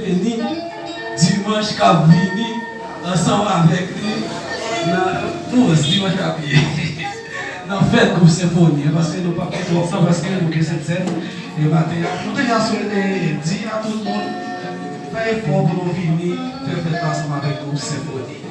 béni, dimanche qui a venu, ensemble avec lui, nous aussi dimanche qui a pied. Dans fête groupe symphonie, parce que nous ne pouvons pas faire ça, parce que nous avons cette scène, et maintenant, nous devons dire à tout le monde, faire effort pour nous venir, faire fête ensemble avec groupe symphonie.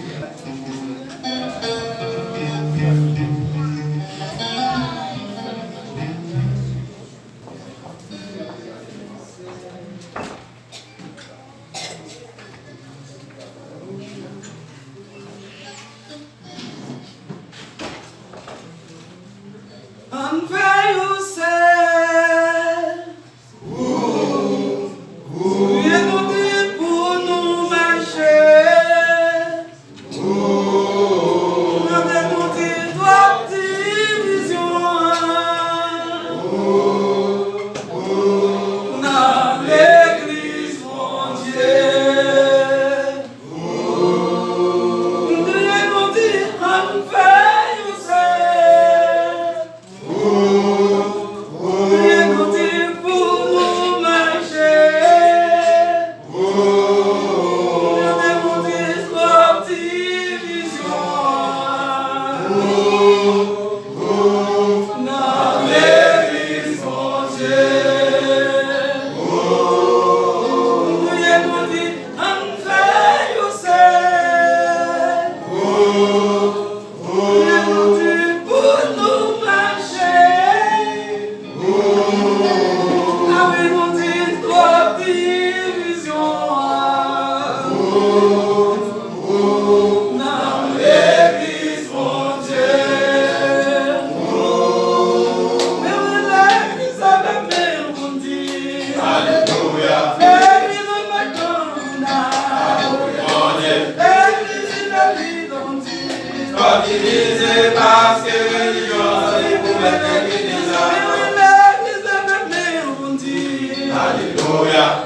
Alléluia.